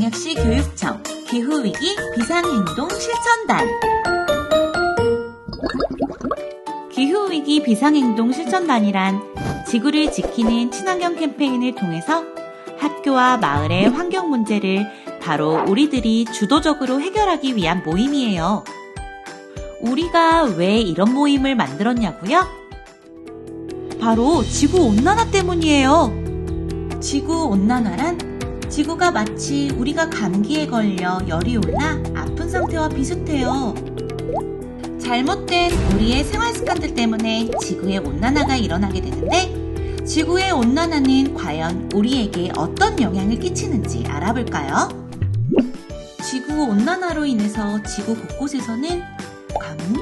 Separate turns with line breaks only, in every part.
광주광역시 교육청 기후위기 비상행동 실천단. 기후위기 비상행동 실천단이란 지구를 지키는 친환경 캠페인을 통해서 학교와 마을의 환경 문제를 바로 우리들이 주도적으로 해결하기 위한 모임이에요. 우리가 왜 이런 모임을 만들었냐고요? 바로 지구온난화 때문이에요. 지구온난화란 지구가 마치 우리가 감기에 걸려 열이 올라 아픈 상태와 비슷해요. 잘못된 우리의 생활 습관들 때문에 지구의 온난화가 일어나게 되는데, 지구의 온난화는 과연 우리에게 어떤 영향을 끼치는지 알아볼까요? 지구온난화로 인해서 지구 곳곳에서는 가뭄,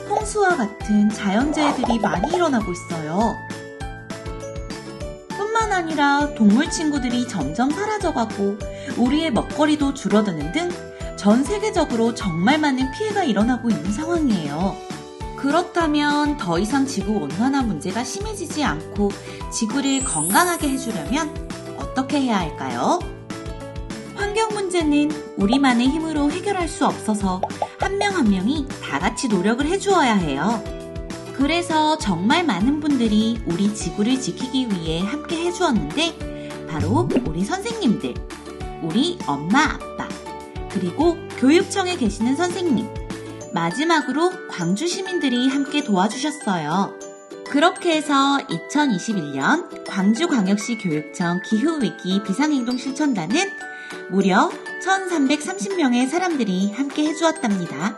홍수와 같은 자연재해들이 많이 일어나고 있어요. 뿐만 아니라 동물 친구들이 점점 사라져가고 우리의 먹거리도 줄어드는 등 전 세계적으로 정말 많은 피해가 일어나고 있는 상황이에요. 그렇다면 더 이상 지구온난화 문제가 심해지지 않고 지구를 건강하게 해주려면 어떻게 해야 할까요? 환경 문제는 우리만의 힘으로 해결할 수 없어서 한 명 한 명이 다 같이 노력을 해주어야 해요. 그래서 정말 많은 분들이 우리 지구를 지키기 위해 함께 해주었는데, 바로 우리 선생님들, 우리 엄마, 아빠, 그리고 교육청에 계시는 선생님, 마지막으로 광주 시민들이 함께 도와주셨어요. 그렇게 해서 2021년 광주광역시 교육청 기후위기 비상행동 실천단은 무려 1330명의 사람들이 함께 해주었답니다.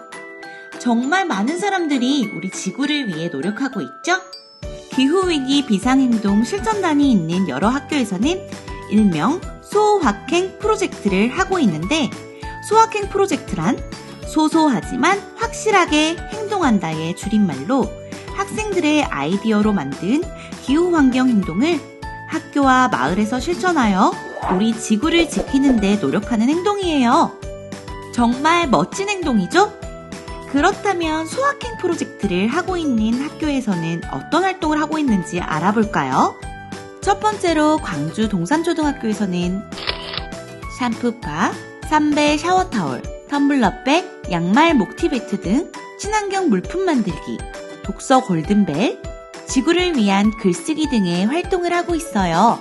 정말 많은 사람들이 우리 지구를 위해 노력하고 있죠? 기후위기 비상행동 실천단이 있는 여러 학교에서는 일명 소확행 프로젝트를 하고 있는데, 소확행 프로젝트란 소소하지만 확실하게 행동한다의 줄임말로 학생들의 아이디어로 만든 기후환경 행동을 학교와 마을에서 실천하여 우리 지구를 지키는 데 노력하는 행동이에요. 정말 멋진 행동이죠? 그렇다면 소확행 프로젝트를 하고 있는 학교에서는 어떤 활동을 하고 있는지 알아볼까요? 첫 번째로 광주 동산초등학교에서는 샴푸바, 삼배 샤워타올, 텀블러백, 양말 목티베트 등 친환경 물품 만들기, 독서 골든벨, 지구를 위한 글쓰기 등의 활동을 하고 있어요.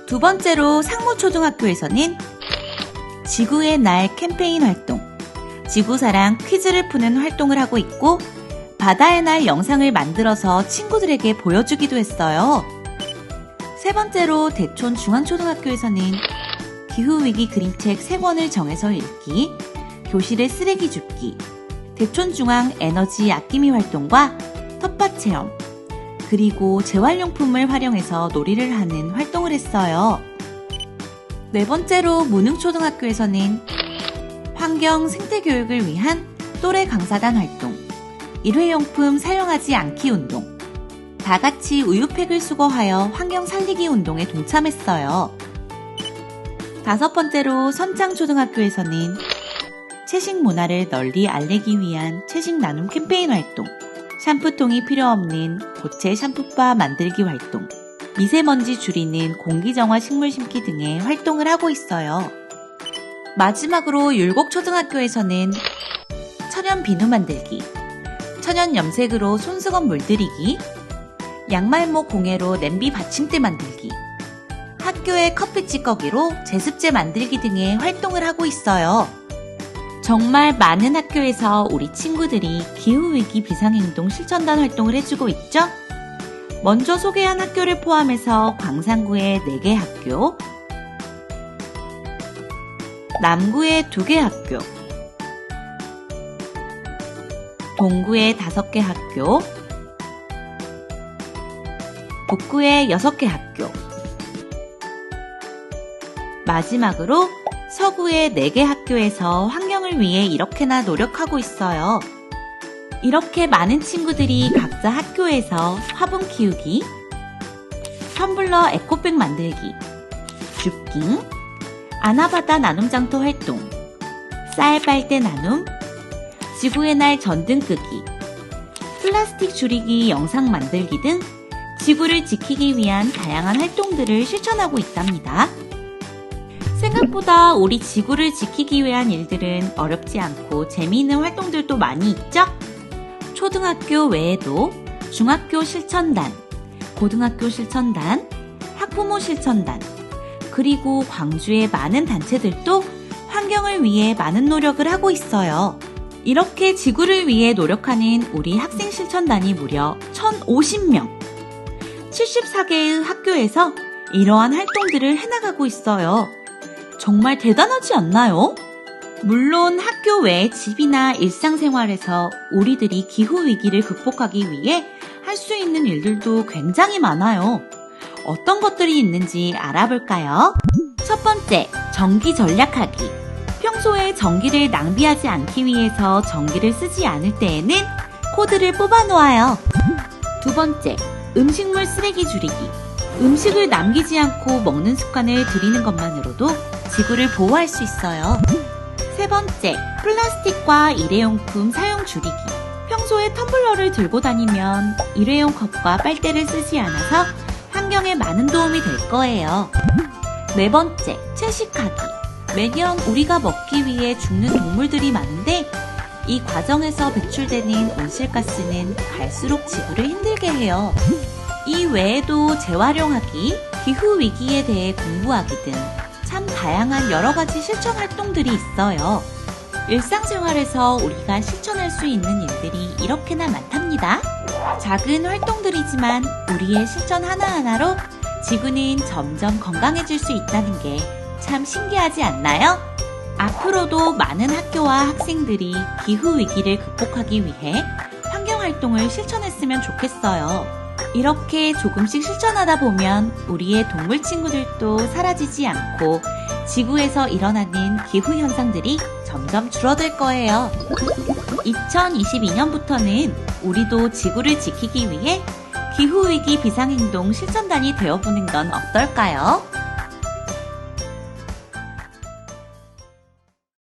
두 번째로 상무초등학교에서는 지구의 날 캠페인 활동, 지구사랑 퀴즈를 푸는 활동을 하고 있고, 바다의 날 영상을 만들어서 친구들에게 보여주기도 했어요. 세 번째로 대촌 중앙초등학교에서는 기후위기 그림책 3권을 정해서 읽기, 교실에 쓰레기 줍기, 대촌 중앙 에너지 아끼미 활동과 텃밭 체험, 그리고 재활용품을 활용해서 놀이를 하는 활동을 했어요. 네 번째로 무능초등학교에서는 환경 생태교육을 위한 또래 강사단 활동, 일회용품 사용하지 않기 운동, 다 같이 우유팩을 수거하여 환경 살리기 운동에 동참했어요. 다섯 번째로 선창초등학교에서는 채식 문화를 널리 알리기 위한 채식 나눔 캠페인 활동, 샴푸통이 필요 없는 고체 샴푸바 만들기 활동, 미세먼지 줄이는 공기정화 식물 심기 등의 활동을 하고 있어요. 마지막으로 율곡초등학교에서는 천연 비누 만들기, 천연 염색으로 손수건 물들이기, 양말목 공예로 냄비 받침대 만들기, 학교의 커피 찌꺼기로 제습제 만들기 등의 활동을 하고 있어요. 정말 많은 학교에서 우리 친구들이 기후위기 비상행동 실천단 활동을 해주고 있죠? 먼저 소개한 학교를 포함해서 광산구의 4개 학교, 남구의 2개 학교, 동구의 5개 학교, 북구의 6개 학교, 마지막으로 서구의 4개 학교에서 환경을 위해 이렇게나 노력하고 있어요. 이렇게 많은 친구들이 각자 학교에서 화분 키우기, 텀블러 에코백 만들기, 줍깅, 아나바다 나눔장터 활동, 쌀 빨대 나눔, 지구의 날 전등 끄기, 플라스틱 줄이기 영상 만들기 등 지구를 지키기 위한 다양한 활동들을 실천하고 있답니다. 생각보다 우리 지구를 지키기 위한 일들은 어렵지 않고 재미있는 활동들도 많이 있죠? 초등학교 외에도 중학교 실천단, 고등학교 실천단, 학부모 실천단, 그리고 광주의 많은 단체들도 환경을 위해 많은 노력을 하고 있어요. 이렇게 지구를 위해 노력하는 우리 학생 실천단이 무려 1,050명. 74개의 학교에서 이러한 활동들을 해나가고 있어요. 정말 대단하지 않나요? 물론 학교 외의 집이나 일상생활에서 우리들이 기후위기를 극복하기 위해 할 수 있는 일들도 굉장히 많아요. 어떤 것들이 있는지 알아볼까요? 첫 번째, 전기 절약하기. 평소에 전기를 낭비하지 않기 위해서 전기를 쓰지 않을 때에는 코드를 뽑아 놓아요. 두 번째, 음식물 쓰레기 줄이기. 음식을 남기지 않고 먹는 습관을 들이는 것만으로도 지구를 보호할 수 있어요. 세 번째, 플라스틱과 일회용품 사용 줄이기. 평소에 텀블러를 들고 다니면 일회용 컵과 빨대를 쓰지 않아서 환경에 많은 도움이 될 거예요. 네 번째, 채식하기. 매년 우리가 먹기 위해 죽는 동물들이 많은데 이 과정에서 배출되는 온실가스는 갈수록 지구를 힘들게 해요. 이 외에도 재활용하기, 기후위기에 대해 공부하기 등 참 다양한 여러 가지 실천 활동들이 있어요. 일상생활에서 우리가 실천할 수 있는 일들이 이렇게나 많답니다. 작은 활동들이지만 우리의 실천 하나하나로 지구는 점점 건강해질 수 있다는 게 참 신기하지 않나요? 앞으로도 많은 학교와 학생들이 기후위기를 극복하기 위해 환경활동을 실천했으면 좋겠어요. 이렇게 조금씩 실천하다 보면 우리의 동물 친구들도 사라지지 않고 지구에서 일어나는 기후현상들이 점점 줄어들 거예요. 2022년부터는 우리도 지구를 지키기 위해 기후위기 비상행동 실천단이 되어보는 건 어떨까요?